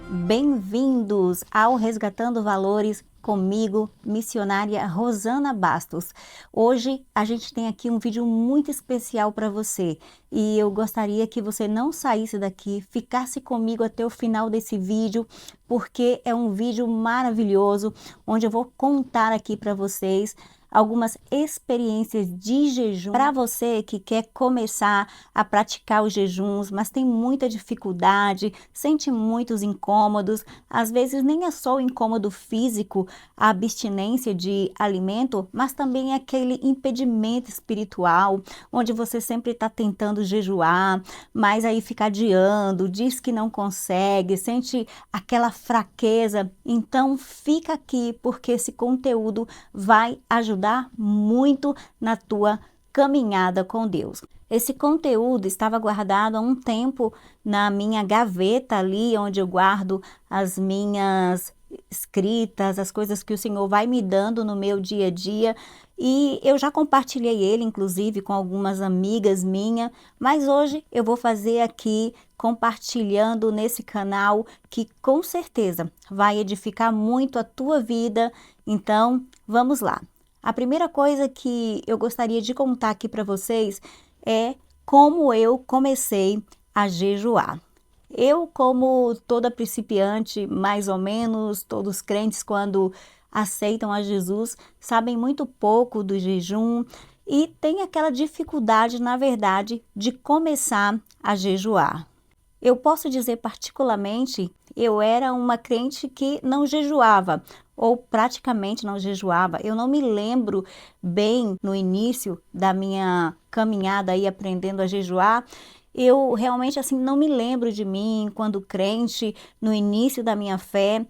Bem-vindos ao Resgatando Valores comigo, missionária Rosana Bastos. Hoje a gente tem aqui um vídeo muito especial para você e eu gostaria que você não saísse daqui, ficasse comigo até o final desse vídeo, porque é um vídeo maravilhoso, onde eu vou contar aqui para vocês algumas experiências de jejum para você que quer começar a praticar os jejuns, mas tem muita dificuldade, sente muitos incômodos, às vezes nem é só o incômodo físico, a abstinência de alimento, mas também é aquele impedimento espiritual, onde você sempre está tentando jejuar, mas aí fica adiando, diz que não consegue, sente aquela fraqueza. Então fica aqui, porque esse conteúdo vai ajudar muito na tua caminhada com Deus. Esse conteúdo estava guardado há um tempo na minha gaveta ali, onde eu guardo as minhas escritas, as coisas que o Senhor vai me dando no meu dia a dia, e eu já compartilhei ele, inclusive, com algumas amigas minhas, mas hoje eu vou fazer aqui, compartilhando nesse canal, que com certeza vai edificar muito a tua vida. Então, vamos lá. A primeira coisa que eu gostaria de contar aqui para vocês é como eu comecei a jejuar. Eu, como toda principiante, mais ou menos, todos crentes, quando aceitam a Jesus, sabem muito pouco do jejum e tem aquela dificuldade, na verdade, de começar a jejuar. Eu posso dizer particularmente, eu era uma crente que não jejuava, ou praticamente não jejuava. Eu não me lembro bem no início da minha caminhada aí aprendendo a jejuar. Eu realmente assim não me lembro de mim quando crente, no início da minha fé,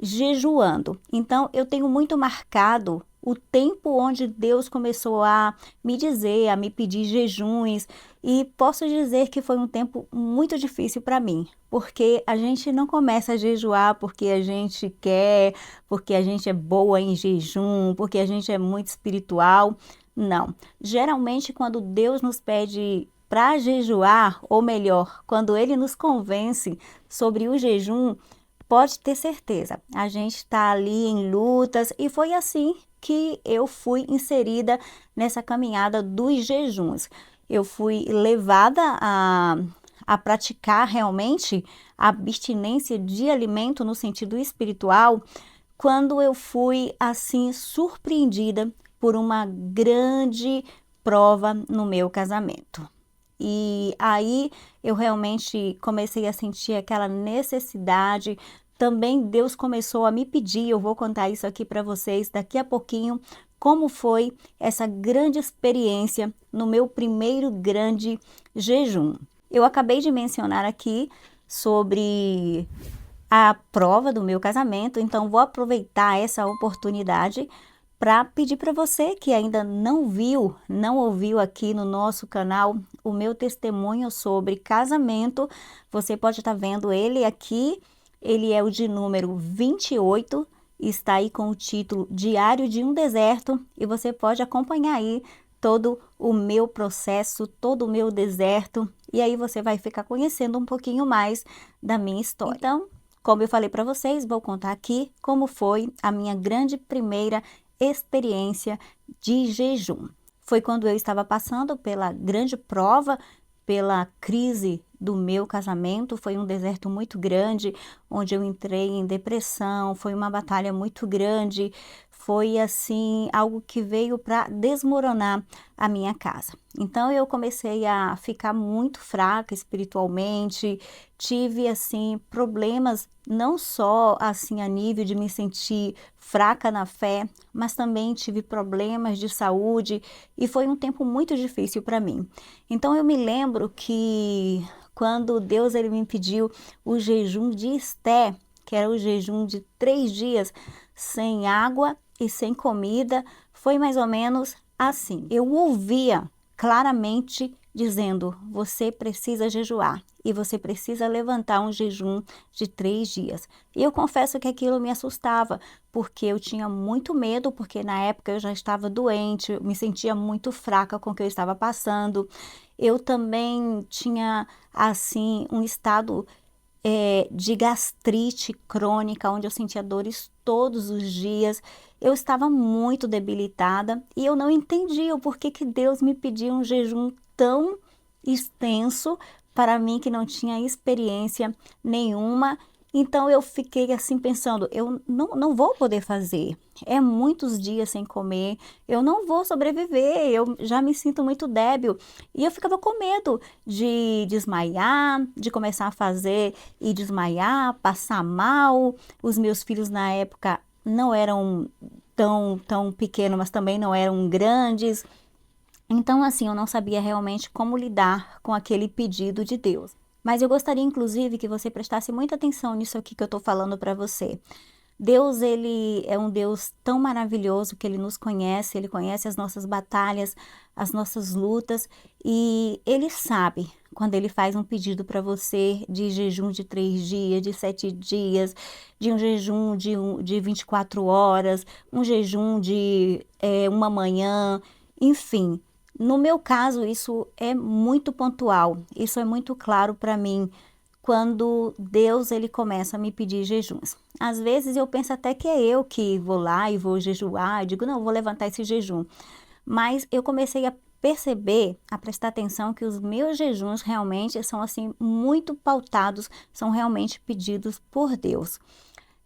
jejuando. Então eu tenho muito marcado o tempo onde Deus começou a me dizer, a me pedir jejuns, e posso dizer que foi um tempo muito difícil para mim, porque a gente não começa a jejuar porque a gente quer, porque a gente é boa em jejum, porque a gente é muito espiritual. Não. Geralmente, quando Deus nos pede para jejuar, ou melhor, quando Ele nos convence sobre o jejum, pode ter certeza, a gente está ali em lutas, e foi assim que eu fui inserida nessa caminhada dos jejuns. Eu fui levada a praticar realmente a abstinência de alimento no sentido espiritual, quando eu fui assim surpreendida por uma grande prova no meu casamento. E aí eu realmente comecei a sentir aquela necessidade. Também Deus começou a me pedir, eu vou contar isso aqui para vocês daqui a pouquinho, como foi essa grande experiência no meu primeiro grande jejum. Eu acabei de mencionar aqui sobre a prova do meu casamento, então vou aproveitar essa oportunidade para pedir para você que ainda não viu, não ouviu aqui no nosso canal o meu testemunho sobre casamento. Você pode estar vendo ele aqui, ele é o de número 28, está aí com o título Diário de um Deserto, e você pode acompanhar aí todo o meu processo, todo o meu deserto, e aí você vai ficar conhecendo um pouquinho mais da minha história. Então, como eu falei para vocês, vou contar aqui como foi a minha grande primeira experiência de jejum. Foi quando eu estava passando pela grande prova, pela crise do meu casamento. Foi um deserto muito grande, onde eu entrei em depressão, foi uma batalha muito grande, foi assim, algo que veio para desmoronar a minha casa. Então eu comecei a ficar muito fraca espiritualmente, tive assim problemas, não só assim a nível de me sentir fraca na fé, mas também tive problemas de saúde, e foi um tempo muito difícil para mim. Então eu me lembro que quando Deus ele me pediu o jejum de Esté, que era o jejum de 3 dias sem água e sem comida, foi mais ou menos assim. Eu ouvia claramente dizendo: você precisa jejuar e você precisa levantar um jejum de 3 dias. E eu confesso que aquilo me assustava, porque eu tinha muito medo, porque na época eu já estava doente, eu me sentia muito fraca com o que eu estava passando. Eu também tinha, assim, um estado de gastrite crônica, onde eu sentia dores todos os dias. Eu estava muito debilitada e eu não entendia o porquê que Deus me pedia um jejum tão extenso para mim que não tinha experiência nenhuma. Então eu fiquei assim pensando, eu não vou poder fazer. É muitos dias sem comer, eu não vou sobreviver, eu já me sinto muito débil. E eu ficava com medo de desmaiar, de começar a fazer e desmaiar, passar mal. Os meus filhos na época não eram tão pequenos, mas também não eram grandes. Então, assim, eu não sabia realmente como lidar com aquele pedido de Deus. Mas eu gostaria, inclusive, que você prestasse muita atenção nisso aqui que eu estou falando para você. Deus, ele é um Deus tão maravilhoso que ele nos conhece, ele conhece as nossas batalhas, as nossas lutas, e ele sabe quando ele faz um pedido para você de jejum de 3 dias, de 7 dias, de um jejum de 24 horas, um jejum de uma manhã, enfim. No meu caso, isso é muito pontual, isso é muito claro para mim quando Deus ele começa a me pedir jejuns. Às vezes eu penso até que é eu que vou lá e vou jejuar, eu digo, não, eu vou levantar esse jejum. Mas eu comecei a perceber, a prestar atenção que os meus jejuns realmente são assim muito pautados, são realmente pedidos por Deus.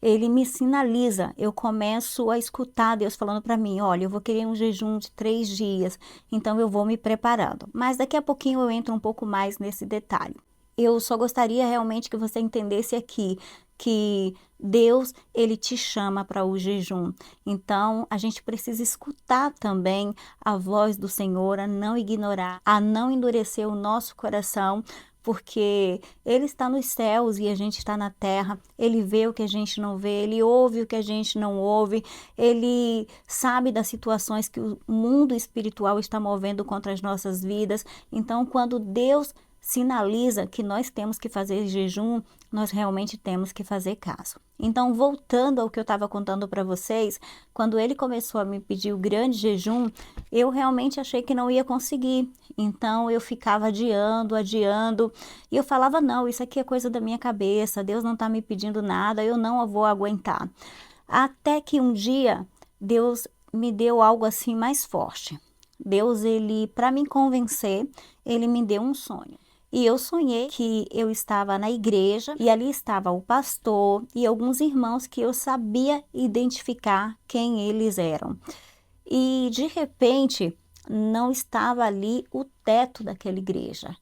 Ele me sinaliza, eu começo a escutar Deus falando para mim, olha, eu vou querer um jejum de 3 dias, então eu vou me preparando. Mas daqui a pouquinho eu entro um pouco mais nesse detalhe. Eu só gostaria realmente que você entendesse aqui que Deus, ele te chama para o jejum. Então, a gente precisa escutar também a voz do Senhor, a não ignorar, a não endurecer o nosso coração, porque ele está nos céus e a gente está na terra. Ele vê o que a gente não vê, ele ouve o que a gente não ouve, ele sabe das situações que o mundo espiritual está movendo contra as nossas vidas. Então, quando Deus sinaliza que nós temos que fazer jejum, nós realmente temos que fazer caso. Então, voltando ao que eu estava contando para vocês, quando ele começou a me pedir o grande jejum, eu realmente achei que não ia conseguir. Então, eu ficava adiando, e eu falava, não, isso aqui é coisa da minha cabeça, Deus não está me pedindo nada, eu não vou aguentar. Até que um dia, Deus me deu algo assim mais forte. Deus, ele, para me convencer, ele me deu um sonho. E eu sonhei que eu estava na igreja e ali estava o pastor e alguns irmãos que eu sabia identificar quem eles eram. E de repente não estava ali o teto daquela igreja.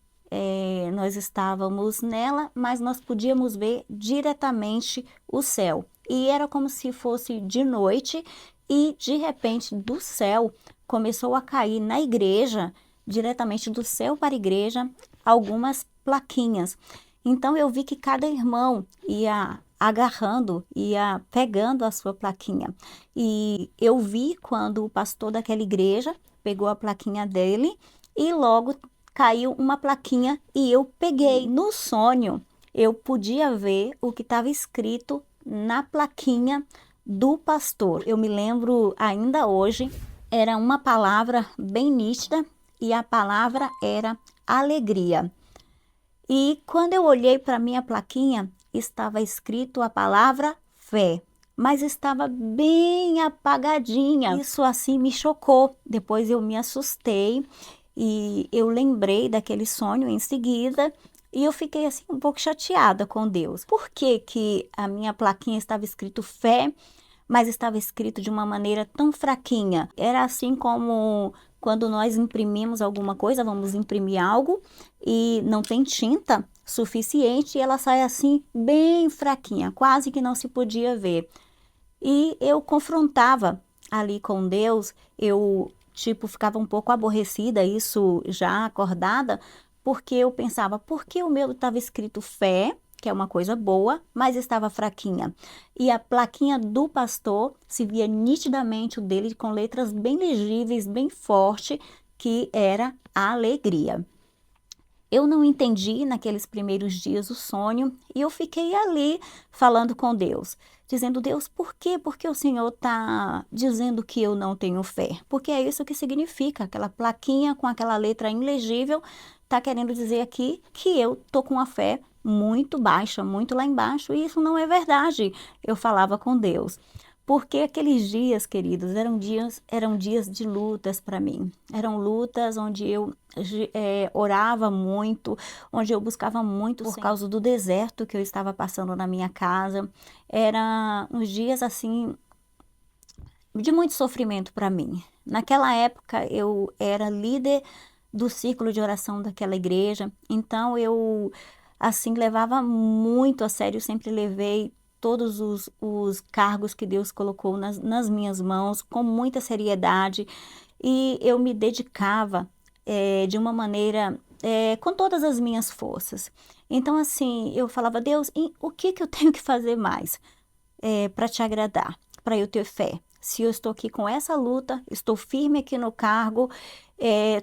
Nós estávamos nela, mas nós podíamos ver diretamente o céu. E era como se fosse de noite e de repente do céu começou a cair na igreja, diretamente do céu para a igreja, algumas plaquinhas. Então eu vi que cada irmão ia agarrando, ia pegando a sua plaquinha. E eu vi quando o pastor daquela igreja pegou a plaquinha dele e logo caiu uma plaquinha e eu peguei. No sonho, eu podia ver o que estava escrito na plaquinha do pastor. Eu me lembro ainda hoje, era uma palavra bem nítida e a palavra era alegria. E quando eu olhei para minha plaquinha, estava escrito a palavra fé, mas estava bem apagadinha. Isso assim me chocou. Depois eu me assustei e eu lembrei daquele sonho em seguida e eu fiquei assim um pouco chateada com Deus. Por que que a minha plaquinha estava escrito fé, mas estava escrito de uma maneira tão fraquinha? Era assim como quando nós imprimimos alguma coisa, vamos imprimir algo e não tem tinta suficiente e ela sai assim bem fraquinha, quase que não se podia ver. E eu confrontava ali com Deus, eu ficava um pouco aborrecida, isso já acordada, porque eu pensava, por que o meu estava escrito fé, que é uma coisa boa, mas estava fraquinha? E a plaquinha do pastor se via nitidamente o dele com letras bem legíveis, bem forte, que era a alegria. Eu não entendi naqueles primeiros dias o sonho e eu fiquei ali falando com Deus, dizendo, Deus, por quê? Porque o Senhor está dizendo que eu não tenho fé? Porque é isso que significa, aquela plaquinha com aquela letra ilegível tá querendo dizer aqui que eu tô com uma fé muito baixa, muito lá embaixo, e isso não é verdade. Eu falava com Deus. Porque aqueles dias, queridos, eram dias de lutas para mim. Eram lutas onde eu orava muito, onde eu buscava muito por causa do deserto que eu estava passando na minha casa. Eram uns dias assim de muito sofrimento para mim. Naquela época eu era líder do círculo de oração daquela igreja, então eu assim levava muito a sério, sempre levei todos os cargos que Deus colocou nas minhas mãos com muita seriedade e eu me dedicava de uma maneira com todas as minhas forças. Então assim, eu falava, Deus, o que que eu tenho que fazer mais para te agradar, para eu ter fé? Se eu estou aqui com essa luta, estou firme aqui no cargo,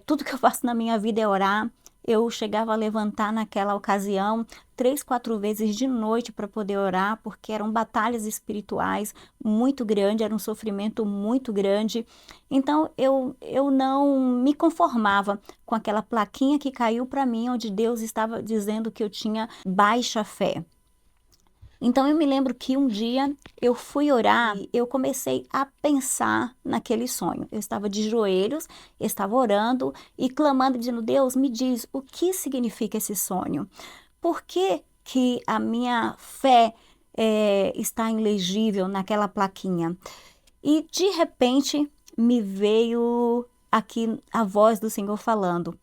tudo que eu faço na minha vida é orar. Eu chegava a levantar naquela ocasião 3, 4 vezes de noite para poder orar, porque eram batalhas espirituais muito grandes, era um sofrimento muito grande. Então eu não me conformava com aquela plaquinha que caiu para mim, onde Deus estava dizendo que eu tinha baixa fé. Então eu me lembro que um dia eu fui orar e eu comecei a pensar naquele sonho. Eu estava de joelhos, estava orando e clamando, dizendo, Deus, me diz o que significa esse sonho? Por que que a minha fé está ilegível naquela plaquinha? E de repente me veio aqui a voz do Senhor falando,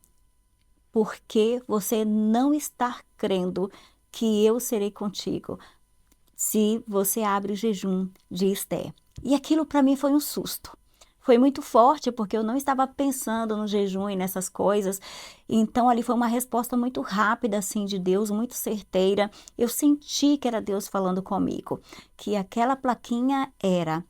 porque você não está crendo que eu serei contigo se você abre o jejum de Esther. E aquilo para mim foi um susto. Foi muito forte, porque eu não estava pensando no jejum e nessas coisas. Então, ali foi uma resposta muito rápida, assim, de Deus, muito certeira. Eu senti que era Deus falando comigo, que aquela plaquinha era,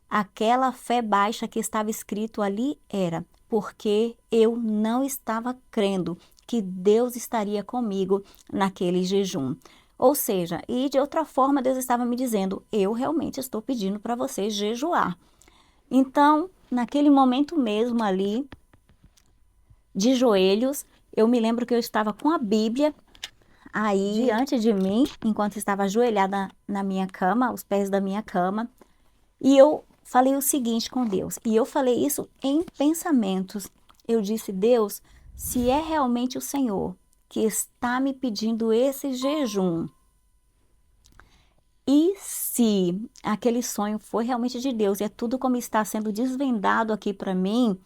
aquela fé baixa que estava escrito ali era, porque eu não estava crendo que Deus estaria comigo naquele jejum. Ou seja, e de outra forma Deus estava me dizendo, eu realmente estou pedindo para você jejuar. Então, naquele momento mesmo ali, de joelhos, eu me lembro que eu estava com a Bíblia aí diante de mim, enquanto estava ajoelhada na minha cama, aos pés da minha cama, e eu falei o seguinte com Deus, e eu falei isso em pensamentos. Eu disse, Deus, se é realmente o Senhor que está me pedindo esse jejum, e se aquele sonho foi realmente de Deus, e é tudo como está sendo desvendado aqui para mim,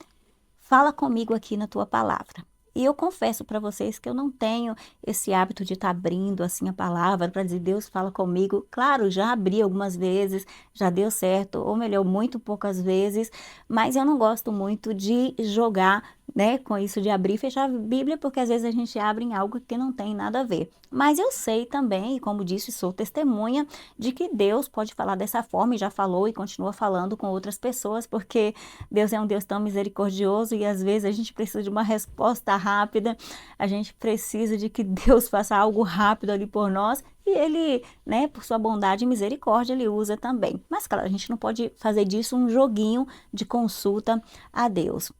fala comigo aqui na tua palavra. E eu confesso para vocês que eu não tenho esse hábito de estar abrindo assim a palavra para dizer Deus fala comigo. Claro, já abri algumas vezes, já deu certo, ou melhor, muito poucas vezes, mas eu não gosto muito de jogar, né, com isso de abrir e fechar a Bíblia, porque às vezes a gente abre em algo que não tem nada a ver. Mas eu sei também, e como disse, sou testemunha de que Deus pode falar dessa forma e já falou e continua falando com outras pessoas, porque Deus é um Deus tão misericordioso e às vezes a gente precisa de uma resposta rápida, a gente precisa de que Deus faça algo rápido ali por nós e Ele, né, por sua bondade e misericórdia, Ele usa também. Mas claro, a gente não pode fazer disso um joguinho de consulta a Deus.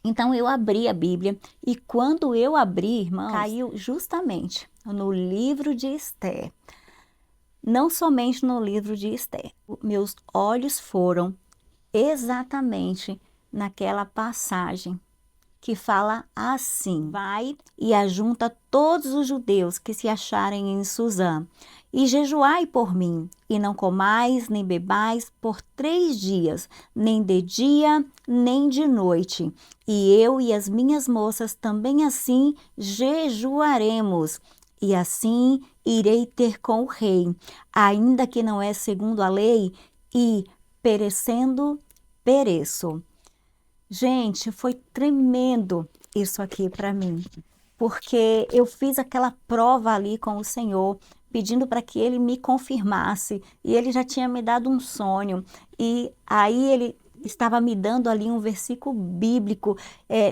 Então eu abri a Bíblia e quando eu abri, irmãos, caiu justamente no livro de Esther. Não somente no livro de Esther. Meus olhos foram exatamente naquela passagem que fala assim, vai e ajunta todos os judeus que se acharem em Suzã, e jejuai por mim, e não comais nem bebais por 3 dias, nem de dia, nem de noite. E eu e as minhas moças também assim jejuaremos, e assim irei ter com o rei, ainda que não é segundo a lei, e perecendo, pereço. Gente, foi tremendo isso aqui para mim, porque eu fiz aquela prova ali com o Senhor, pedindo para que Ele me confirmasse, e Ele já tinha me dado um sonho, e aí Ele estava me dando ali um versículo bíblico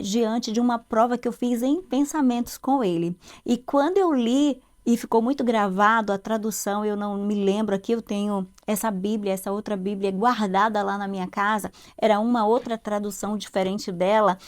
diante de uma prova que eu fiz em pensamentos com Ele. E quando eu li, e ficou muito gravado a tradução, eu não me lembro aqui, eu tenho essa Bíblia, essa outra Bíblia guardada lá na minha casa, era uma outra tradução diferente dela,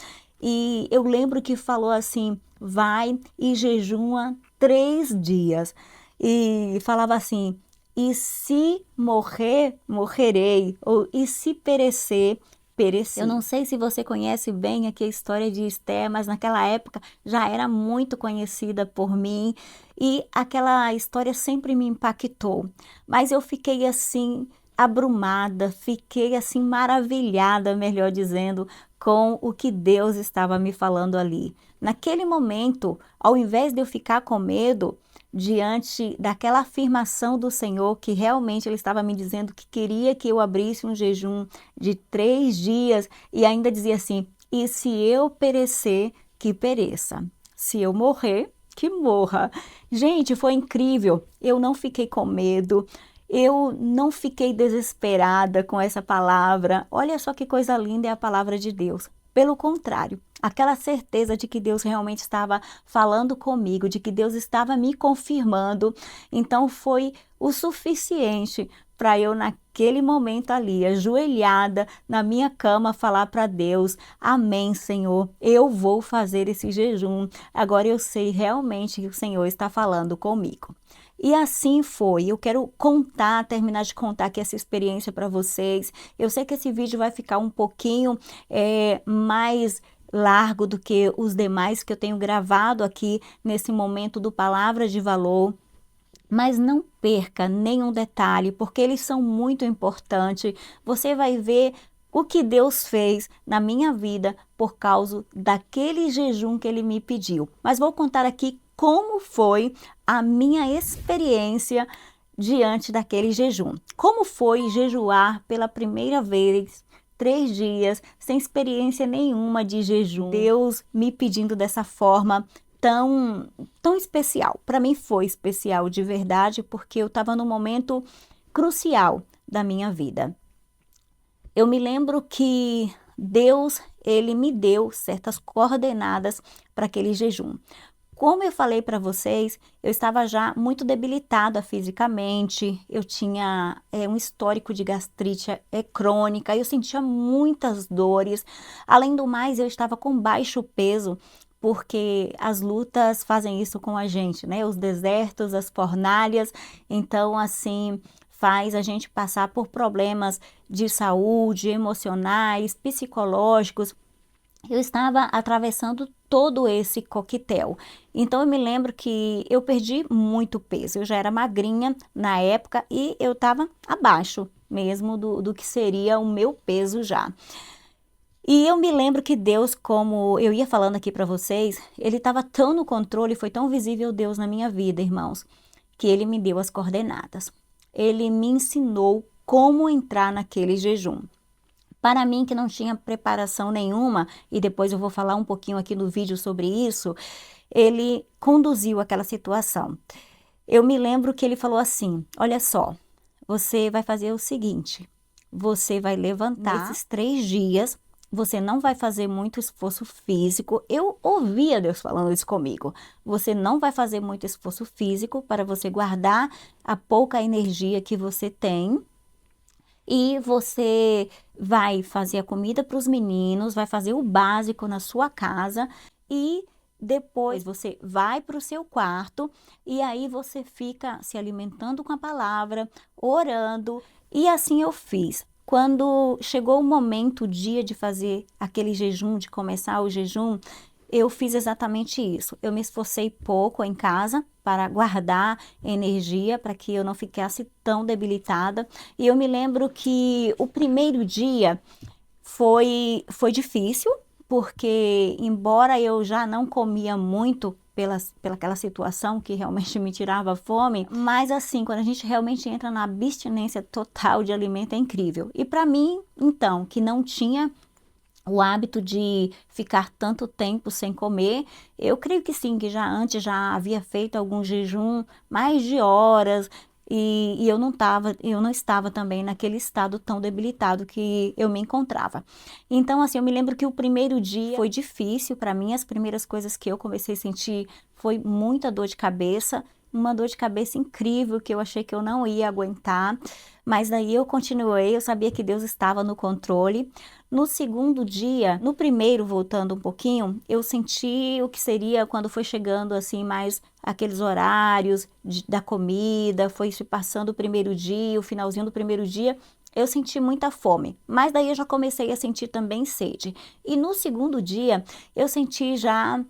e eu lembro que falou assim, vai e jejuma 3 dias. E falava assim, e se morrer, morrerei, ou e se perecer, pereci. Eu não sei se você conhece bem aqui a história de Esther, mas naquela época já era muito conhecida por mim e aquela história sempre me impactou. Mas eu fiquei assim abrumada, fiquei assim maravilhada, melhor dizendo, com o que Deus estava me falando ali. Naquele momento, ao invés de eu ficar com medo, diante daquela afirmação do Senhor, que realmente Ele estava me dizendo que queria que eu abrisse um jejum de 3 dias, e ainda dizia assim, e se eu perecer, que pereça. Se eu morrer, que morra. Gente, foi incrível. Eu não fiquei com medo. Eu não fiquei desesperada com essa palavra. Olha só que coisa linda é a palavra de Deus. Pelo contrário, aquela certeza de que Deus realmente estava falando comigo, de que Deus estava me confirmando, então foi o suficiente para eu naquele momento ali, ajoelhada na minha cama, falar para Deus, amém, Senhor, eu vou fazer esse jejum, agora eu sei realmente que o Senhor está falando comigo. E assim foi. Eu quero terminar de contar aqui essa experiência para vocês. Eu sei que esse vídeo vai ficar um pouquinho mais largo do que os demais que eu tenho gravado aqui nesse momento do Palavra de Valor. Mas não perca nenhum detalhe, porque eles são muito importantes. Você vai ver o que Deus fez na minha vida por causa daquele jejum que Ele me pediu. Mas vou contar aqui como foi a minha experiência diante daquele jejum. Como foi jejuar pela primeira vez, 3 dias, sem experiência nenhuma de jejum. Deus me pedindo dessa forma tão especial. Para mim foi especial de verdade, porque eu estava num momento crucial da minha vida. Eu me lembro que Deus, Ele me deu certas coordenadas para aquele jejum. Como eu falei para vocês, eu estava já muito debilitada fisicamente, eu tinha um histórico de gastrite crônica, eu sentia muitas dores. Além do mais, eu estava com baixo peso, porque as lutas fazem isso com a gente, né? Os desertos, as fornalhas, então assim faz a gente passar por problemas de saúde, emocionais, psicológicos. Eu estava atravessando todo esse coquetel. Então eu me lembro que eu perdi muito peso. Eu já era magrinha na época e eu estava abaixo mesmo do que seria o meu peso já. E eu me lembro que Deus, como eu ia falando aqui para vocês, Ele estava tão no controle, foi tão visível Deus na minha vida, irmãos, que Ele me deu as coordenadas. Ele me ensinou como entrar naquele jejum. Para mim, que não tinha preparação nenhuma, e depois eu vou falar um pouquinho aqui no vídeo sobre isso, ele conduziu aquela situação. Eu me lembro que ele falou assim, olha só, você vai fazer o seguinte, você vai levantar nesses 3 dias, você não vai fazer muito esforço físico. Eu ouvia Deus falando isso comigo. Você não vai fazer muito esforço físico para você guardar a pouca energia que você tem. E você vai fazer a comida para os meninos, vai fazer o básico na sua casa e depois você vai para o seu quarto e aí você fica se alimentando com a palavra, orando. E assim eu fiz. Quando chegou o momento, o dia de fazer aquele jejum, de começar o jejum, eu fiz exatamente isso. Eu me esforcei pouco em casa para guardar energia, para que eu não ficasse tão debilitada. E eu me lembro que o primeiro dia foi difícil, porque embora eu já não comia muito pelaquela situação que realmente me tirava fome, mas assim, quando a gente realmente entra na abstinência total de alimento é incrível. E para mim, então, que não tinha o hábito de ficar tanto tempo sem comer, eu creio que sim, que já antes já havia feito algum jejum mais de horas e eu não estava também naquele estado tão debilitado que eu me encontrava. Então assim, eu me lembro que o primeiro dia foi difícil para mim, as primeiras coisas que eu comecei a sentir foi muita dor de cabeça uma dor de cabeça incrível que eu achei que eu não ia aguentar, mas daí eu continuei, eu sabia que Deus estava no controle. No segundo dia, no primeiro, voltando um pouquinho, eu senti o que seria quando foi chegando assim mais aqueles horários da comida, foi se passando o primeiro dia, o finalzinho do primeiro dia, eu senti muita fome, mas daí eu já comecei a sentir também sede. E no segundo dia, eu senti já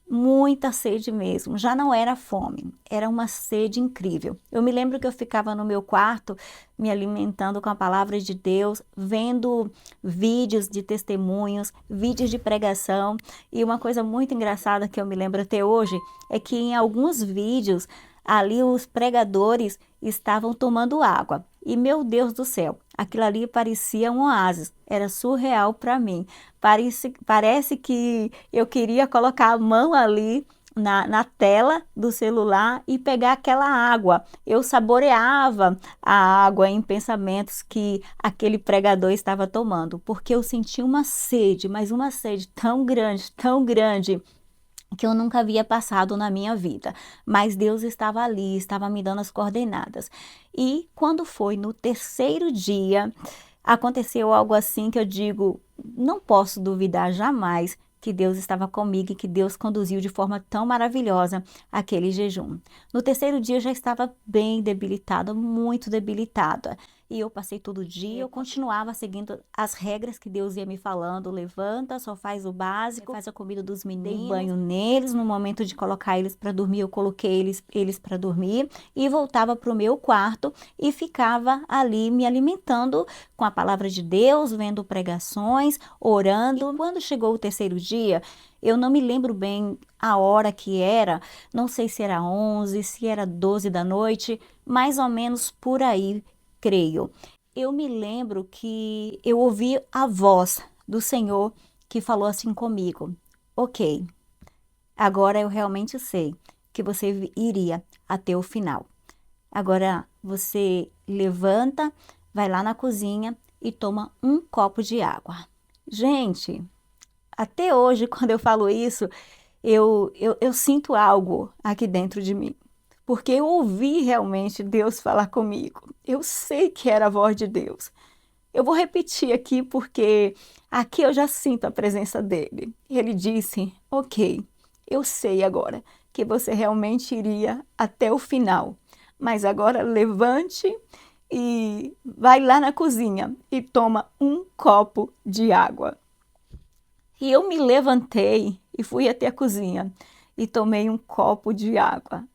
muita sede mesmo. Já não era fome, era uma sede incrível. Eu me lembro que eu ficava no meu quarto me alimentando com a palavra de Deus, vendo vídeos de testemunhos, vídeos de pregação. E uma coisa muito engraçada que eu me lembro até hoje é que em alguns vídeos ali os pregadores estavam tomando água. E meu Deus do céu, aquilo ali parecia um oásis, era surreal para mim. Parece que eu queria colocar a mão ali na tela do celular e pegar aquela água. Eu saboreava a água em pensamentos que aquele pregador estava tomando, porque eu senti uma sede, mas uma sede tão grande, que eu nunca havia passado na minha vida, mas Deus estava ali, estava me dando as coordenadas. E quando foi no terceiro dia, aconteceu algo assim que eu digo, não posso duvidar jamais que Deus estava comigo e que Deus conduziu de forma tão maravilhosa aquele jejum. No terceiro dia eu já estava bem debilitada, muito debilitada. E eu passei todo dia, eu continuava seguindo as regras que Deus ia me falando. Levanta, só faz o básico, faz a comida dos meninos, dei banho neles. No momento de colocar eles para dormir, eu coloquei eles para dormir e voltava para o meu quarto e ficava ali me alimentando com a palavra de Deus, vendo pregações, orando. E quando chegou o terceiro dia, eu não me lembro bem a hora que era, não sei se era 11, se era 12 da noite, mais ou menos por aí, creio. Eu me lembro que eu ouvi a voz do Senhor que falou assim comigo: ok, agora eu realmente sei que você iria até o final. Agora você levanta, vai lá na cozinha e toma um copo de água. Gente, até hoje, quando eu falo isso, eu sinto algo aqui dentro de mim. Porque eu ouvi realmente Deus falar comigo. Eu sei que era a voz de Deus. Eu vou repetir aqui porque aqui eu já sinto a presença dele. Ele disse: ok, eu sei agora que você realmente iria até o final. Mas agora levante e vai lá na cozinha e toma um copo de água. E eu me levantei e fui até a cozinha e tomei um copo de água.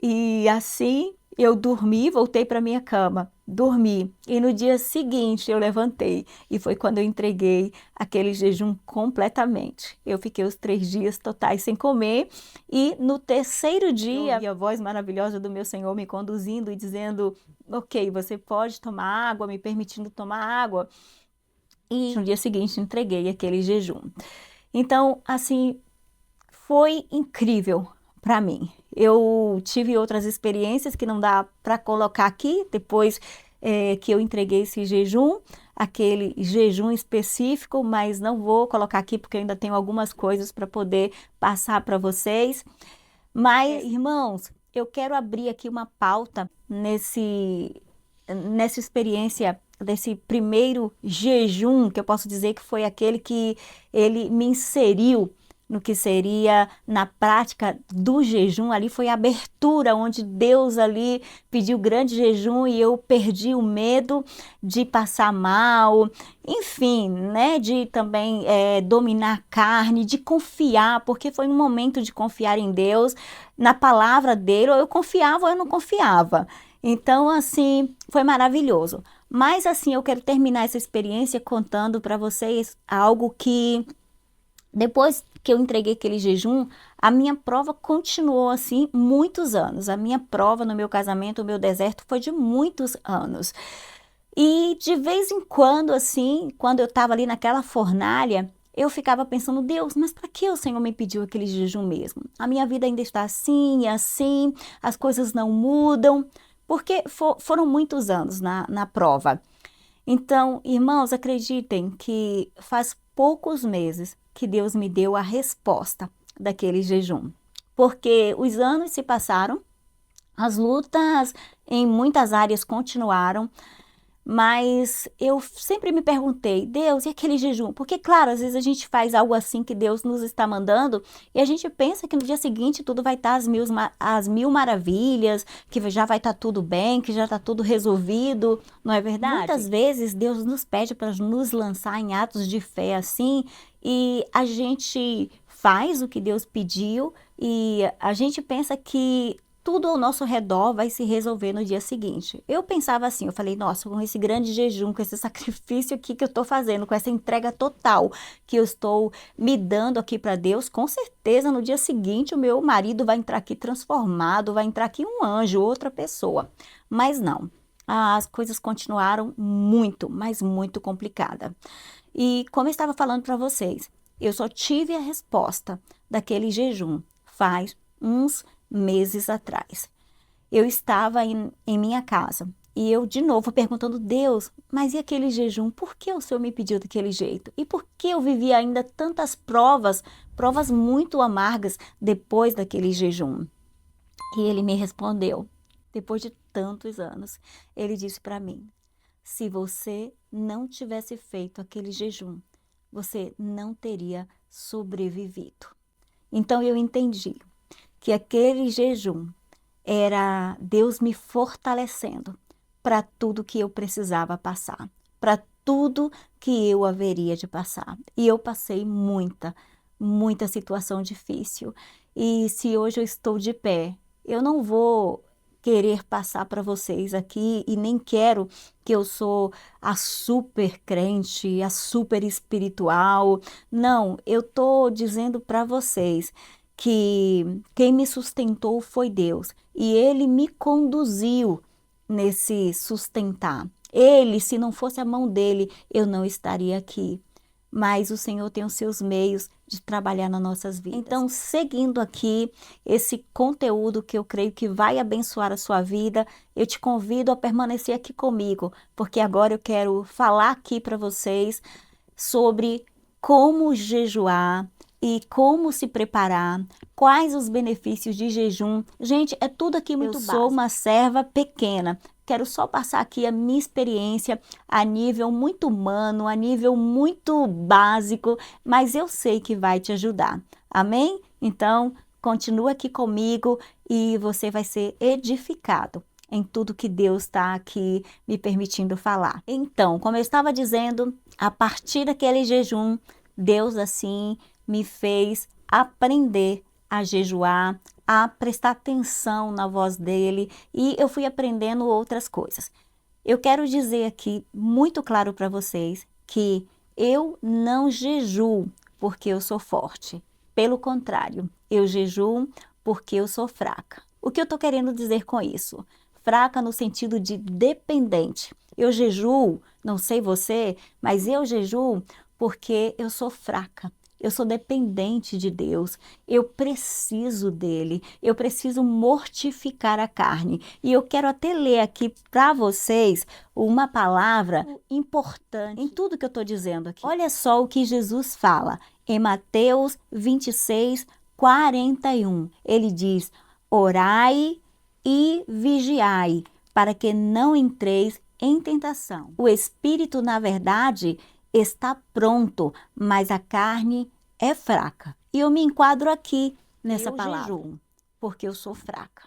E assim eu dormi, voltei para minha cama, dormi. E no dia seguinte eu levantei e foi quando eu entreguei aquele jejum completamente. Eu fiquei os 3 dias totais sem comer e no terceiro dia, eu ouvi a voz maravilhosa do meu Senhor me conduzindo e dizendo: ok, você pode tomar água, me permitindo tomar água. E no dia seguinte entreguei aquele jejum. Então, assim, foi incrível para mim. Eu tive outras experiências que não dá para colocar aqui, depois que eu entreguei esse jejum, aquele jejum específico, mas não vou colocar aqui porque eu ainda tenho algumas coisas para poder passar para vocês. Mas, irmãos, eu quero abrir aqui uma pauta nessa experiência desse primeiro jejum, que eu posso dizer que foi aquele que ele me inseriu no que seria na prática do jejum. Ali foi a abertura, onde Deus ali pediu grande jejum e eu perdi o medo de passar mal, enfim, né, de também dominar a carne, de confiar, porque foi um momento de confiar em Deus, na palavra dele, ou eu confiava ou eu não confiava. Então, assim, foi maravilhoso. Mas, assim, eu quero terminar essa experiência contando para vocês algo que, depois que eu entreguei aquele jejum, a minha prova continuou assim muitos anos. A minha prova no meu casamento, o meu deserto, foi de muitos anos. E de vez em quando, assim, quando eu estava ali naquela fornalha, eu ficava pensando: Deus, mas para que o Senhor me pediu aquele jejum mesmo? A minha vida ainda está assim e assim, as coisas não mudam, porque foram muitos anos na prova. Então, irmãos, acreditem que faz poucos meses que Deus me deu a resposta daquele jejum. porque os anos se passaram, as lutas em muitas áreas continuaram, mas eu sempre me perguntei, Deus, e aquele jejum? Porque, claro, às vezes a gente faz algo assim que Deus nos está mandando e a gente pensa que no dia seguinte tudo vai estar às mil maravilhas, que já vai estar tudo bem, que já está tudo resolvido, não é verdade? Muitas vezes Deus nos pede para nos lançar em atos de fé assim e a gente faz o que Deus pediu e a gente pensa que tudo ao nosso redor vai se resolver no dia seguinte. Eu pensava assim, eu falei, nossa, com esse grande jejum, com esse sacrifício aqui que eu estou fazendo, com essa entrega total que eu estou me dando aqui para Deus, com certeza no dia seguinte o meu marido vai entrar aqui transformado, vai entrar aqui um anjo, outra pessoa. Mas não, as coisas continuaram muito, mas muito complicadas. E como eu estava falando para vocês, eu só tive a resposta daquele jejum faz uns meses atrás. Eu estava em minha casa e eu de novo perguntando, Deus, mas e aquele jejum? Por que o Senhor me pediu daquele jeito? E por que eu vivi ainda tantas provas, provas muito amargas depois daquele jejum? E ele me respondeu, depois de tantos anos, ele disse para mim, se você não tivesse feito aquele jejum, você não teria sobrevivido. Então eu entendi que aquele jejum era Deus me fortalecendo para tudo que eu precisava passar, para tudo que eu haveria de passar. E eu passei muita situação difícil. E se hoje eu estou de pé, eu não vou querer passar para vocês aqui e nem quero que eu sou a super crente, a super espiritual. Não, eu tô dizendo para vocês que quem me sustentou foi Deus e Ele me conduziu nesse sustentar. Ele, se não fosse a mão dele, eu não estaria aqui. Mas o Senhor tem os seus meios de trabalhar nas nossas vidas. Então, seguindo aqui esse conteúdo que eu creio que vai abençoar a sua vida, eu te convido a permanecer aqui comigo, porque agora eu quero falar aqui para vocês sobre como jejuar e como se preparar, quais os benefícios de jejum. Gente, é tudo aqui muito básico. Eu sou uma serva pequena. Quero só passar aqui a minha experiência a nível muito humano, a nível muito básico, mas eu sei que vai te ajudar. Amém? Então, continua aqui comigo e você vai ser edificado em tudo que Deus está aqui me permitindo falar. Então, como eu estava dizendo, a partir daquele jejum, Deus assim me fez aprender a jejuar, a prestar atenção na voz dele e eu fui aprendendo outras coisas. Eu quero dizer aqui muito claro para vocês que eu não jejuo porque eu sou forte. Pelo contrário, eu jejuo porque eu sou fraca. O que eu estou querendo dizer com isso? Fraca no sentido de dependente. Eu jejuo, não sei você, mas eu jejuo porque eu sou fraca. Eu sou dependente de Deus, eu preciso dele, eu preciso mortificar a carne. E eu quero até ler aqui para vocês uma palavra importante em tudo que eu estou dizendo aqui. Olha só o que Jesus fala em Mateus 26, 41. Ele diz, orai e vigiai, para que não entreis em tentação. O espírito, na verdade, está pronto, mas a carne é fraca. E eu me enquadro aqui nessa palavra. Eu jejuo porque eu sou fraca.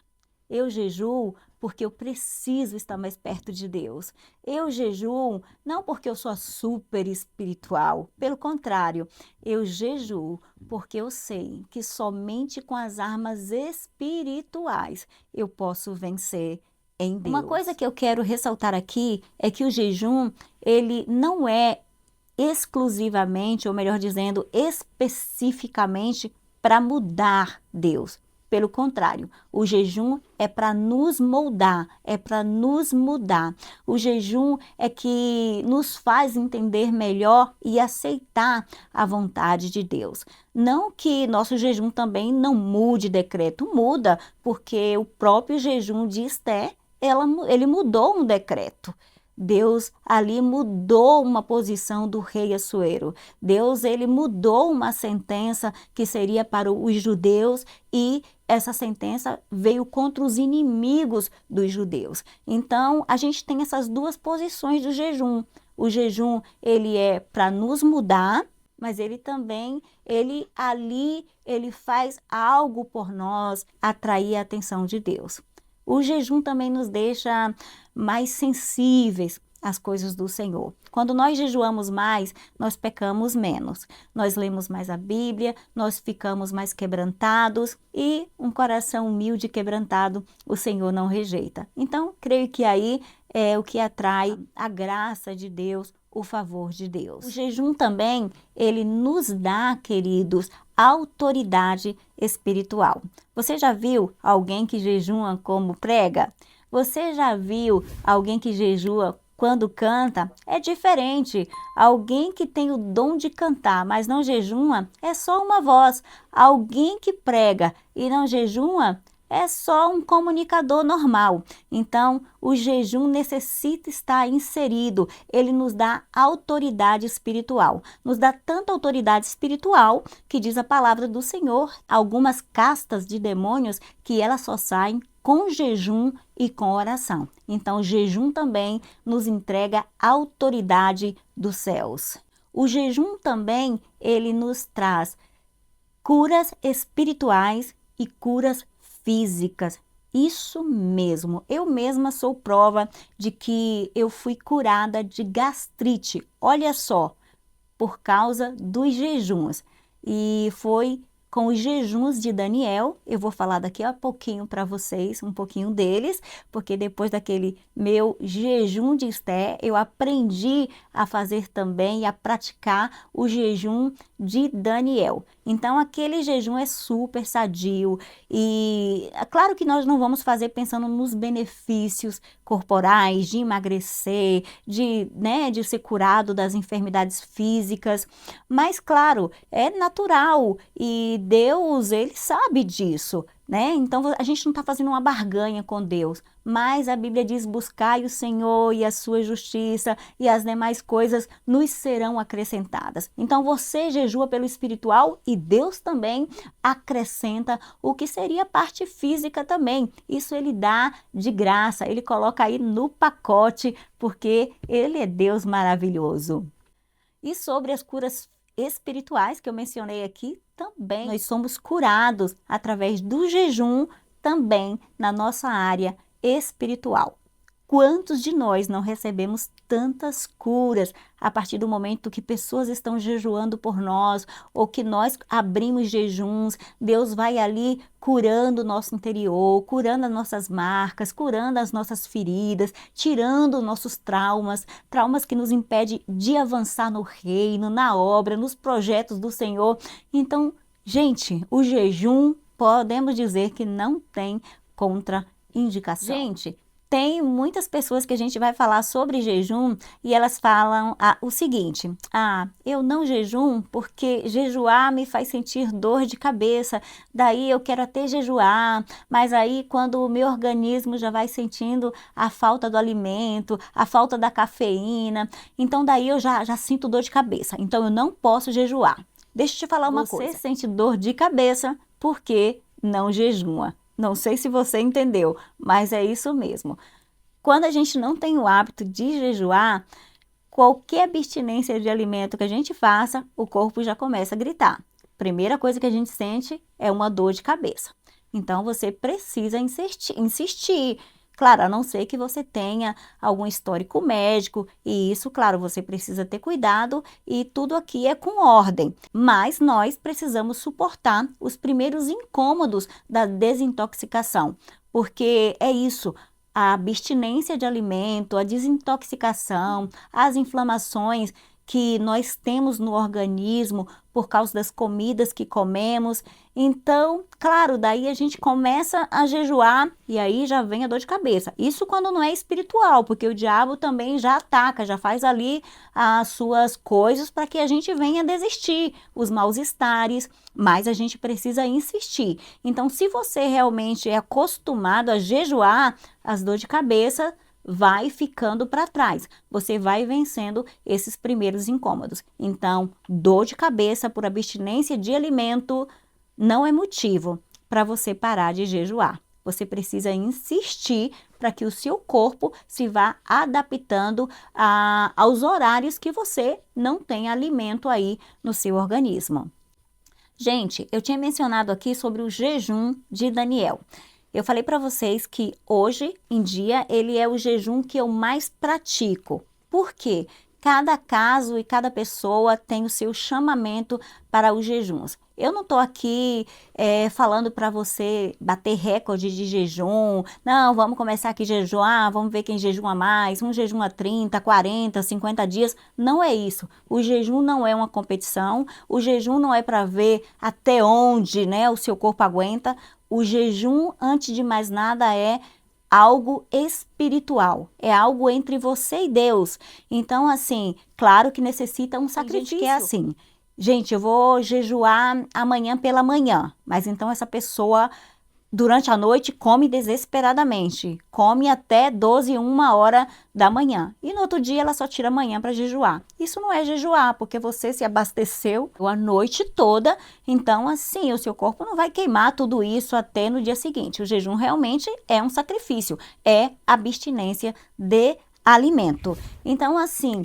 Eu jejuo porque eu preciso estar mais perto de Deus. Eu jejuo não porque eu sou super espiritual. Pelo contrário, eu jejuo porque eu sei que somente com as armas espirituais eu posso vencer em Deus. Uma coisa que eu quero ressaltar aqui é que o jejum, ele não é exclusivamente, ou melhor dizendo, especificamente para mudar Deus. Pelo contrário, o jejum é para nos moldar, é para nos mudar. O jejum é que nos faz entender melhor e aceitar a vontade de Deus. Não que nosso jejum também não mude decreto, muda, porque o próprio jejum de Esther, ele mudou um decreto. Deus ali mudou uma posição do rei Assuero. Deus, ele mudou uma sentença que seria para os judeus e essa sentença veio contra os inimigos dos judeus. Então, a gente tem essas duas posições do jejum. O jejum, ele é para nos mudar, mas ele também, ele faz algo por nós, atrair a atenção de Deus. O jejum também nos deixa mais sensíveis às coisas do Senhor. Quando nós jejuamos mais, nós pecamos menos. Nós lemos mais a Bíblia, nós ficamos mais quebrantados e um coração humilde e quebrantado o Senhor não rejeita. Então, creio que aí é o que atrai a graça de Deus, o favor de Deus. O jejum também, ele nos dá, queridos, autoridade espiritual. Você já viu alguém que jejua como prega? Você já viu alguém que jejua quando canta? É diferente. Alguém que tem o dom de cantar, mas não jejua, é só uma voz. Alguém que prega e não jejua, é só um comunicador normal. Então, o jejum necessita estar inserido. Ele nos dá autoridade espiritual. Nos dá tanta autoridade espiritual que diz a palavra do Senhor, algumas castas de demônios que elas só saem com jejum e com oração. Então, o jejum também nos entrega autoridade dos céus. O jejum também, ele nos traz curas espirituais e curas físicas. Isso mesmo, eu mesma sou prova de que eu fui curada de gastrite, olha só, por causa dos jejuns. E foi com os jejuns de Daniel, eu vou falar daqui a pouquinho para vocês, um pouquinho deles, porque depois daquele meu jejum de Esther, eu aprendi a fazer também e a praticar o jejum de Daniel. Então, aquele jejum é super sadio e é claro que nós não vamos fazer pensando nos benefícios corporais, de emagrecer, de ser curado das enfermidades físicas, mas claro, é natural e Deus, ele sabe disso, né? Então, a gente não está fazendo uma barganha com Deus, mas a Bíblia diz: buscai o Senhor e a sua justiça e as demais coisas nos serão acrescentadas. Então, você jejua pelo espiritual e Deus também acrescenta o que seria a parte física também. Isso ele dá de graça, ele coloca aí no pacote, porque ele é Deus maravilhoso. E sobre as curas espirituais que eu mencionei aqui, também nós somos curados através do jejum também na nossa área espiritual. Quantos de nós não recebemos tantas curas a partir do momento que pessoas estão jejuando por nós ou que nós abrimos jejuns? Deus vai ali curando o nosso interior, curando as nossas marcas, curando as nossas feridas, tirando nossos traumas que nos impedem de avançar no reino, na obra, nos projetos do Senhor. Então, gente, o jejum podemos dizer que não tem contraindicação. Gente, tem muitas pessoas que a gente vai falar sobre jejum e elas falam o seguinte: eu não jejum porque jejuar me faz sentir dor de cabeça, daí eu quero até jejuar, mas aí quando o meu organismo já vai sentindo a falta do alimento, a falta da cafeína, então daí eu já sinto dor de cabeça, então eu não posso jejuar. Deixa eu te falar uma coisa: você sente dor de cabeça porque não jejua. Não sei se você entendeu, mas é isso mesmo. Quando a gente não tem o hábito de jejuar, qualquer abstinência de alimento que a gente faça, o corpo já começa a gritar. Primeira coisa que a gente sente é uma dor de cabeça. Então, você precisa insistir. Claro, a não ser que você tenha algum histórico médico, e isso, claro, você precisa ter cuidado e tudo aqui é com ordem. Mas nós precisamos suportar os primeiros incômodos da desintoxicação, porque é isso, a abstinência de alimento, a desintoxicação, as inflamações que nós temos no organismo por causa das comidas que comemos. Então, claro, daí a gente começa a jejuar e aí já vem a dor de cabeça. Isso quando não é espiritual, porque o diabo também já ataca, já faz ali as suas coisas para que a gente venha desistir, os maus-estares, mas a gente precisa insistir. Então, se você realmente é acostumado a jejuar, as dores de cabeça vai ficando para trás. Você vai vencendo esses primeiros incômodos. Então, dor de cabeça por abstinência de alimento não é motivo para você parar de jejuar. Você precisa insistir para que o seu corpo se vá adaptando aos horários que você não tem alimento aí no seu organismo. Gente, eu tinha mencionado aqui sobre o jejum de Daniel. Eu falei para vocês que hoje em dia ele é o jejum que eu mais pratico. Por quê? Cada caso e cada pessoa tem o seu chamamento para os jejuns. Eu não estou aqui falando para você bater recorde de jejum. Não, vamos começar aqui a jejuar, vamos ver quem jejuma mais. Um jejuma 30, 40, 50 dias. Não é isso. O jejum não é uma competição. O jejum não é para ver até onde, né, o seu corpo aguenta. O jejum, antes de mais nada, é algo espiritual, é algo entre você e Deus. Então, assim, claro que necessita um sacrifício. Tem gente que é assim, gente, eu vou jejuar amanhã pela manhã, mas então essa pessoa durante a noite come desesperadamente, come até 12, 1 hora da manhã. E no outro dia ela só tira amanhã para jejuar. Isso não é jejuar, porque você se abasteceu a noite toda, então assim, o seu corpo não vai queimar tudo isso até no dia seguinte. O jejum realmente é um sacrifício, é abstinência de alimento. Então assim,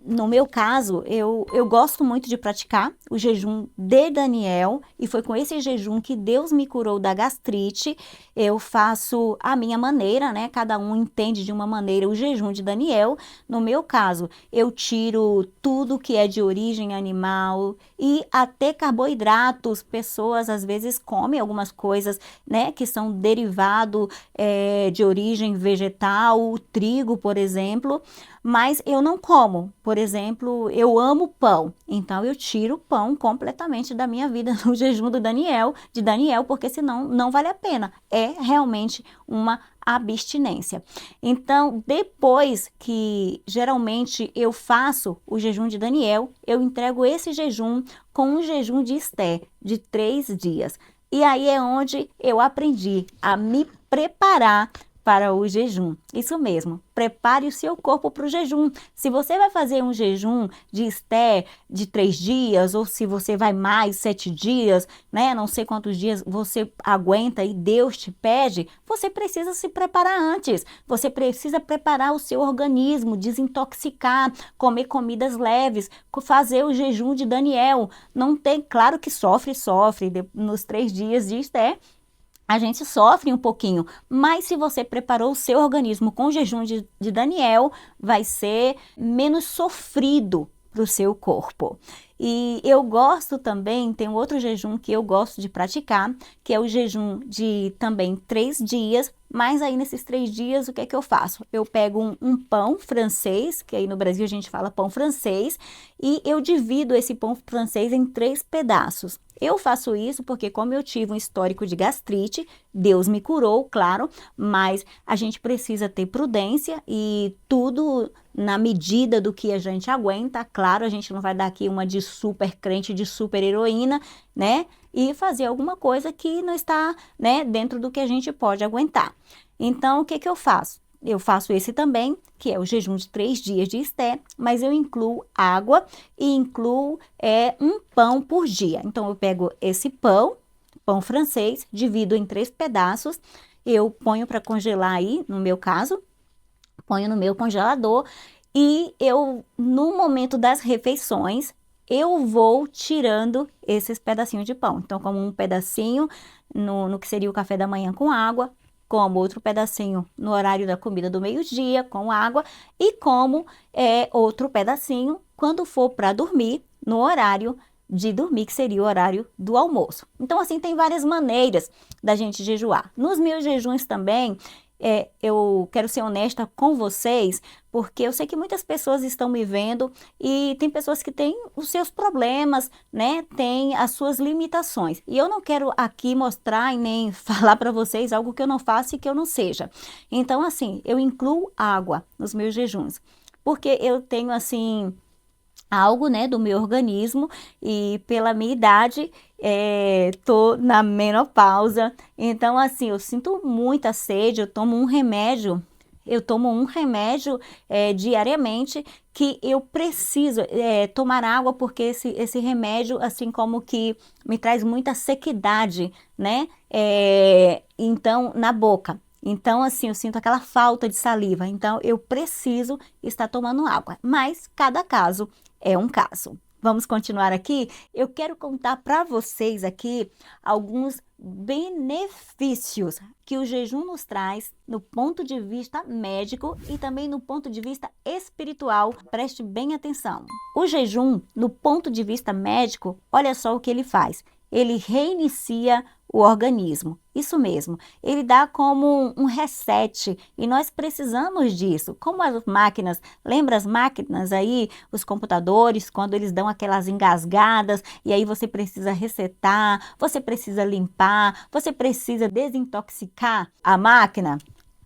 no meu caso, eu gosto muito de praticar o jejum de Daniel, e foi com esse jejum que Deus me curou da gastrite. Eu faço a minha maneira, né? Cada um entende de uma maneira o jejum de Daniel. No meu caso, eu tiro tudo que é de origem animal e até carboidratos. Pessoas às vezes comem algumas coisas, né, que são derivado de origem vegetal, o trigo, por exemplo, mas eu não como. Por exemplo, eu amo pão, então eu tiro o pão completamente da minha vida no jejum de Daniel, porque senão não vale a pena. É realmente uma abstinência. Então, depois que geralmente eu faço o jejum de Daniel, eu entrego esse jejum com um jejum de Esté, de 3 dias. E aí é onde eu aprendi a me preparar para o jejum. Isso mesmo, prepare o seu corpo para o jejum. Se você vai fazer um jejum de Esté de 3 dias, ou se você vai mais 7 dias, né? Não sei quantos dias você aguenta e Deus te pede, você precisa se preparar antes. Você precisa preparar o seu organismo, desintoxicar, comer comidas leves, fazer o jejum de Daniel. Não tem, claro que sofre nos 3 dias de Esté. A gente sofre um pouquinho, mas se você preparou o seu organismo com o jejum de Daniel, vai ser menos sofrido para o seu corpo. E eu gosto também, tem um outro jejum que eu gosto de praticar, que é o jejum de também 3 dias, mas aí nesses 3 dias o que é que eu faço? Eu pego um pão francês, que aí no Brasil a gente fala pão francês, e eu divido esse pão francês em 3 pedaços. Eu faço isso porque como eu tive um histórico de gastrite, Deus me curou, claro, mas a gente precisa ter prudência e tudo na medida do que a gente aguenta. Claro, a gente não vai dar aqui uma de super crente, de super heroína, né? E fazer alguma coisa que não está, né, dentro do que a gente pode aguentar. Então, o que que eu faço? Eu faço esse também, que é o jejum de 3 dias de Esté, mas eu incluo água e incluo um pão por dia. Então, eu pego esse pão francês, divido em 3 pedaços, eu ponho para congelar aí, no meu caso, ponho no meu congelador e no momento das refeições, eu vou tirando esses pedacinhos de pão. Então, como um pedacinho no que seria o café da manhã com água, como outro pedacinho no horário da comida do meio-dia com água e como outro pedacinho quando for para dormir, no horário de dormir, que seria o horário do almoço. Então, assim, tem várias maneiras da gente jejuar. Nos meus jejuns também, eu quero ser honesta com vocês, porque eu sei que muitas pessoas estão me vendo e tem pessoas que têm os seus problemas, né? Tem as suas limitações. E eu não quero aqui mostrar e nem falar para vocês algo que eu não faça e que eu não seja. Então, assim, eu incluo água nos meus jejuns, porque eu tenho, assim, algo, né, do meu organismo e pela minha idade, tô na menopausa, então assim, eu sinto muita sede, eu tomo um remédio Eu tomo um remédio diariamente que eu preciso tomar água, porque esse remédio, assim como que me traz muita sequidade, né? Então, na boca. Então, assim, eu sinto aquela falta de saliva. Então, eu preciso estar tomando água. Mas cada caso é um caso. Vamos continuar aqui? Eu quero contar para vocês aqui alguns benefícios que o jejum nos traz no ponto de vista médico e também no ponto de vista espiritual. Preste bem atenção. O jejum, no ponto de vista médico, olha só o que ele faz. Ele reinicia o organismo. Isso mesmo, ele dá como um reset e nós precisamos disso. Como as máquinas, lembra as máquinas aí, os computadores, quando eles dão aquelas engasgadas e aí você precisa resetar, você precisa limpar, você precisa desintoxicar a máquina.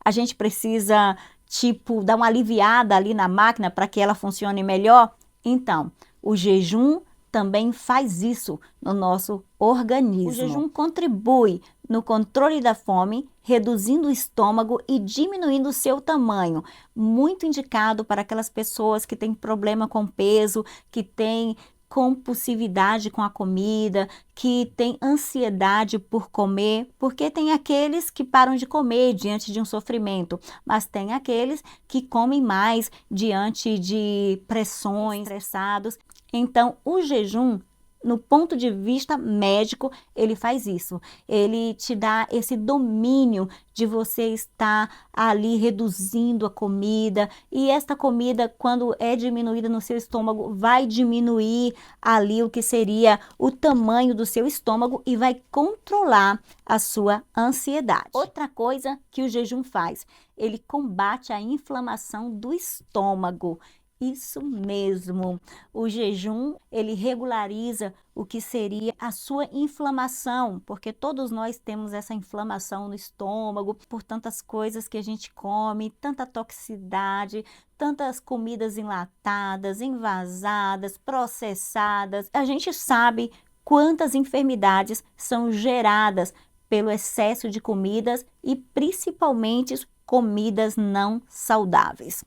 A gente precisa, tipo, dar uma aliviada ali na máquina para que ela funcione melhor. Então, o jejum também faz isso no nosso organismo. O jejum contribui no controle da fome, reduzindo o estômago e diminuindo o seu tamanho. Muito indicado para aquelas pessoas que têm problema com peso, que têm compulsividade com a comida, que têm ansiedade por comer, porque tem aqueles que param de comer diante de um sofrimento, mas tem aqueles que comem mais diante de pressões, estressados. Então, o jejum, no ponto de vista médico, ele faz isso. Ele te dá esse domínio de você estar ali reduzindo a comida. E esta comida, quando é diminuída no seu estômago, vai diminuir ali o que seria o tamanho do seu estômago e vai controlar a sua ansiedade. Outra coisa que o jejum faz, ele combate a inflamação do estômago. Isso mesmo, o jejum, ele regulariza o que seria a sua inflamação, porque todos nós temos essa inflamação no estômago, por tantas coisas que a gente come, tanta toxicidade, tantas comidas enlatadas, envasadas, processadas. A gente sabe quantas enfermidades são geradas pelo excesso de comidas e principalmente comidas não saudáveis.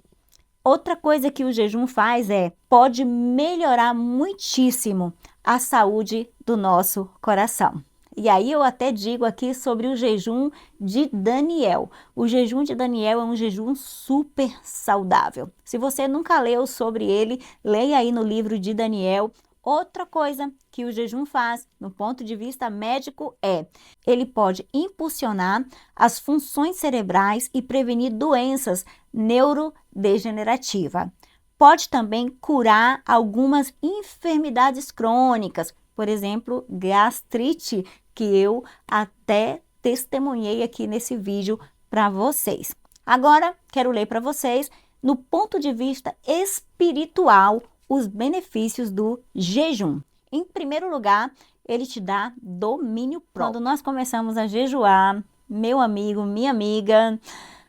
Outra coisa que o jejum faz pode melhorar muitíssimo a saúde do nosso coração. E aí eu até digo aqui sobre o jejum de Daniel. O jejum de Daniel é um jejum super saudável. Se você nunca leu sobre ele, leia aí no livro de Daniel. Outra coisa que o jejum faz, no ponto de vista médico, ele pode impulsionar as funções cerebrais e prevenir doenças neurodegenerativas. Pode também curar algumas enfermidades crônicas, por exemplo, gastrite, que eu até testemunhei aqui nesse vídeo para vocês. Agora, quero ler para vocês, no ponto de vista espiritual, os benefícios do jejum. Em primeiro lugar, ele te dá domínio próprio. Quando nós começamos a jejuar, meu amigo, minha amiga,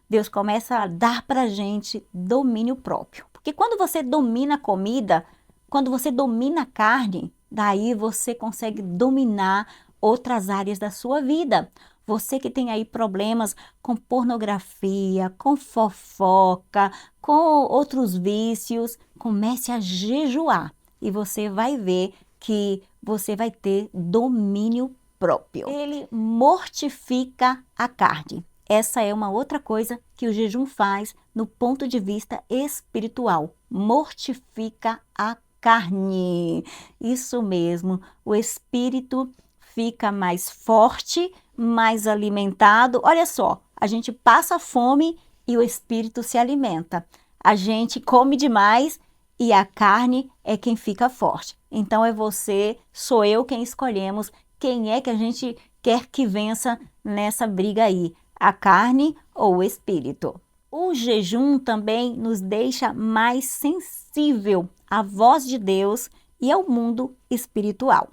Deus começa a dar para a gente domínio próprio. Porque quando você domina a comida, quando você domina a carne, daí você consegue dominar outras áreas da sua vida. Você que tem aí problemas com pornografia, com fofoca, com outros vícios, comece a jejuar e você vai ver que você vai ter domínio próprio. Ele mortifica a carne. Essa é uma outra coisa que o jejum faz no ponto de vista espiritual. Mortifica a carne. Isso mesmo, o espírito fica mais forte, mais alimentado. Olha só, a gente passa fome e o espírito se alimenta. A gente come demais e a carne é quem fica forte. Então é você, sou eu quem escolhemos quem é que a gente quer que vença nessa briga aí, a carne ou o espírito. O jejum também nos deixa mais sensível à voz de Deus e ao mundo espiritual.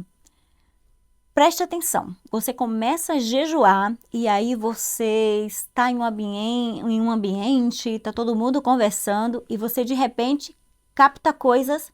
Preste atenção, você começa a jejuar e aí você está em um ambiente, está todo mundo conversando e você de repente capta coisas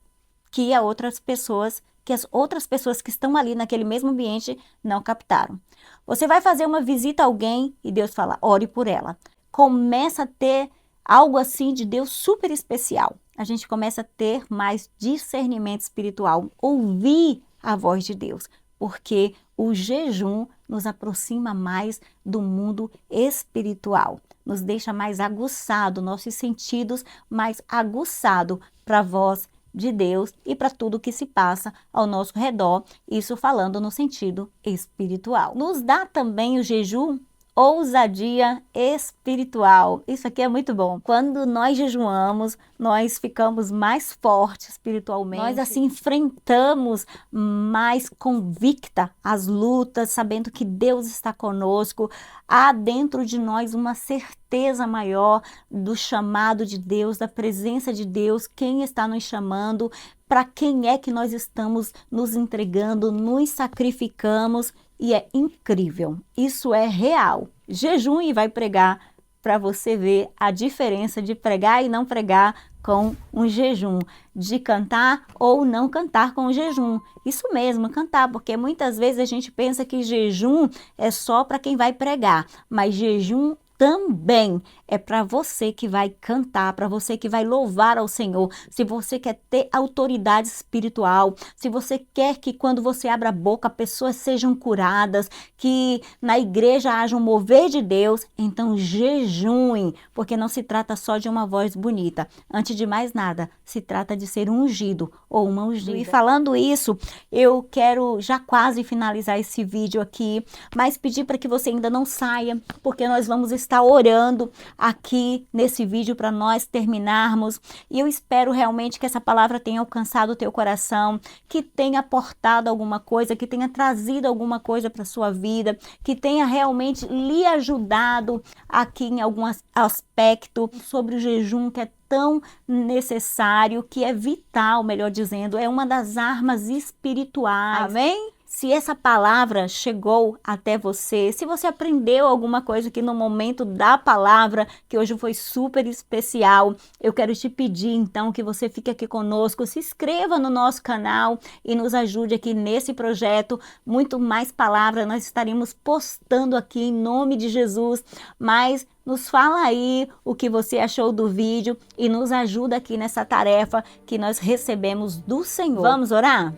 que as outras pessoas que estão ali naquele mesmo ambiente não captaram. Você vai fazer uma visita a alguém e Deus fala, ore por ela. Começa a ter algo assim de Deus super especial. A gente começa a ter mais discernimento espiritual, ouvir a voz de Deus, porque o jejum nos aproxima mais do mundo espiritual, nos deixa mais aguçado, nossos sentidos mais aguçado para a voz de Deus e para tudo que se passa ao nosso redor, isso falando no sentido espiritual. Nos dá também o jejum ousadia espiritual. Isso aqui é muito bom. Quando nós jejuamos, nós ficamos mais fortes espiritualmente. Nós assim enfrentamos mais convicta as lutas, sabendo que Deus está conosco. Há dentro de nós uma certeza maior do chamado de Deus, da presença de Deus, quem está nos chamando, para quem é que nós estamos nos entregando, nos sacrificamos. E é incrível, isso é real. Jejum e vai pregar para você ver a diferença de pregar e não pregar com um jejum, de cantar ou não cantar com o jejum. Isso mesmo, cantar, porque muitas vezes a gente pensa que jejum é só para quem vai pregar, mas jejum também é para você que vai cantar, para você que vai louvar ao Senhor. Se você quer ter autoridade espiritual, se você quer que quando você abra a boca pessoas sejam curadas, que na igreja haja um mover de Deus, então jejuem, porque não se trata só de uma voz bonita. Antes de mais nada, se trata de ser ungido ou uma ungida. E falando isso, eu quero já quase finalizar esse vídeo aqui, mas pedir para que você ainda não saia, porque nós vamos estar orando aqui nesse vídeo para nós terminarmos. E eu espero realmente que essa palavra tenha alcançado o teu coração, que tenha aportado alguma coisa, que tenha trazido alguma coisa para a sua vida, que tenha realmente lhe ajudado aqui em algum aspecto sobre o jejum que é tão necessário, que é vital, melhor dizendo, é uma das armas espirituais. Amém? Se essa palavra chegou até você, se você aprendeu alguma coisa aqui no momento da palavra, que hoje foi super especial, eu quero te pedir então que você fique aqui conosco, se inscreva no nosso canal e nos ajude aqui nesse projeto. Muito mais palavra nós estaremos postando aqui em nome de Jesus, mas nos fala aí o que você achou do vídeo e nos ajuda aqui nessa tarefa que nós recebemos do Senhor. Vamos orar?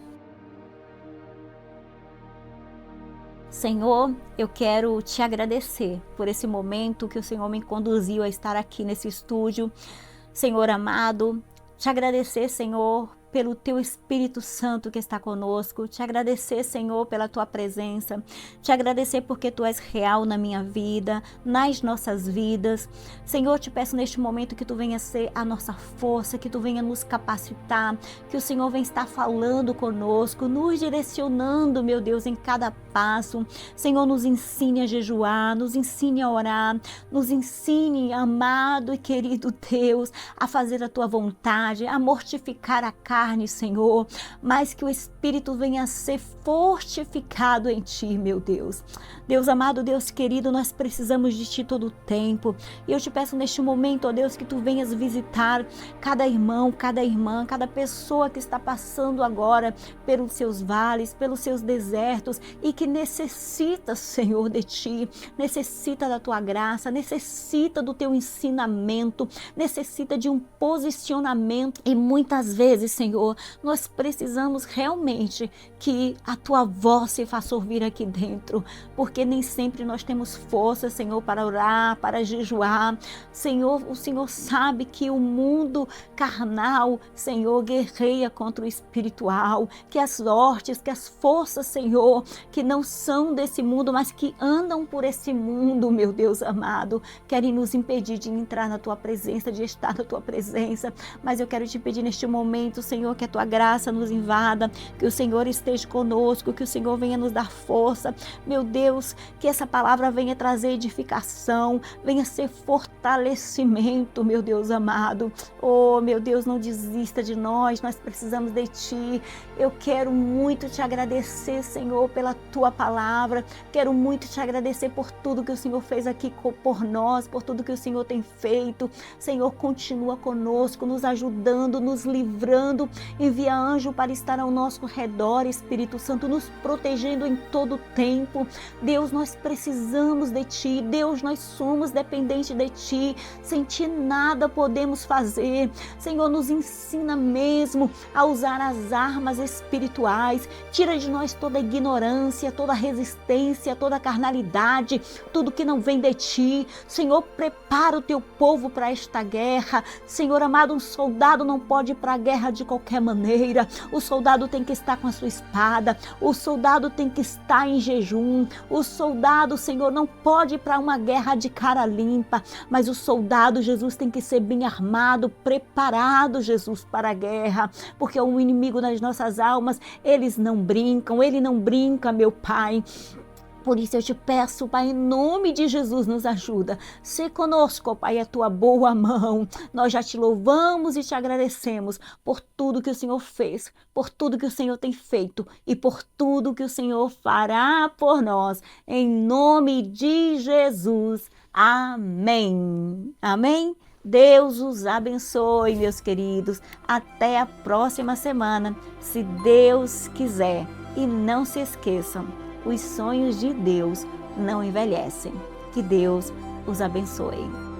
Senhor, eu quero te agradecer por esse momento que o Senhor me conduziu a estar aqui nesse estúdio. Senhor amado, te agradecer, Senhor, pelo teu Espírito Santo que está conosco, te agradecer, Senhor, pela tua presença, te agradecer porque tu és real na minha vida, nas nossas vidas. Senhor, te peço neste momento que tu venha ser a nossa força, que tu venha nos capacitar, que o Senhor venha estar falando conosco, nos direcionando, meu Deus, em cada passo. Senhor, nos ensine a jejuar, nos ensine a orar, nos ensine, amado e querido Deus, a fazer a tua vontade, a mortificar a carne, Senhor, mas que o Espírito venha a ser fortificado em Ti, meu Deus. Deus amado, Deus querido, nós precisamos de Ti todo o tempo. E eu te peço neste momento, ó Deus, que Tu venhas visitar cada irmão, cada irmã, cada pessoa que está passando agora pelos seus vales, pelos seus desertos e que necessita, Senhor, de Ti, necessita da Tua graça, necessita do Teu ensinamento, necessita de um posicionamento. E muitas vezes, Senhor, nós precisamos realmente que a Tua voz se faça ouvir aqui dentro, porque nem sempre nós temos força, Senhor, para orar, para jejuar. Senhor, o Senhor sabe que o mundo carnal, Senhor, guerreia contra o espiritual, que as sortes, que as forças, Senhor, que não são desse mundo, mas que andam por esse mundo, meu Deus amado, querem nos impedir de entrar na Tua presença, de estar na Tua presença. Mas eu quero te pedir neste momento, Senhor, que a Tua graça nos invada, que o Senhor esteja conosco, que o Senhor venha nos dar força. Meu Deus, que essa palavra venha trazer edificação, venha ser fortalecimento, meu Deus amado. Oh, meu Deus, não desista de nós precisamos de Ti. Eu quero muito te agradecer, Senhor, pela Tua palavra. Quero muito te agradecer por tudo que o Senhor fez aqui por nós, por tudo que o Senhor tem feito. Senhor, continua conosco, nos ajudando, nos livrando Envia anjo para estar ao nosso redor, Espírito Santo, nos protegendo em todo tempo. Deus, nós precisamos de Ti. Deus, nós somos dependentes de Ti. Sem Ti nada podemos fazer. Senhor, nos ensina mesmo a usar as armas espirituais. Tira de nós toda ignorância, toda resistência, toda carnalidade, tudo que não vem de Ti. Senhor, prepara o Teu povo para esta guerra. Senhor amado, um soldado não pode ir para a guerra de qualquer maneira. O soldado tem que estar com a sua espada. O soldado tem que estar em jejum. O soldado, Senhor, não pode ir para uma guerra de cara limpa. Mas o soldado, Jesus, tem que ser bem armado, preparado, Jesus, para a guerra. Porque o inimigo das nossas almas, eles não brincam. Ele não brinca, meu Pai. Por isso eu te peço, Pai, em nome de Jesus, nos ajuda. Se conosco, Pai, a tua boa mão. Nós já te louvamos e te agradecemos por tudo que o Senhor fez, por tudo que o Senhor tem feito e por tudo que o Senhor fará por nós. Em nome de Jesus. Amém. Amém. Deus os abençoe, meus queridos. Até a próxima semana, se Deus quiser. E não se esqueçam, os sonhos de Deus não envelhecem. Que Deus os abençoe.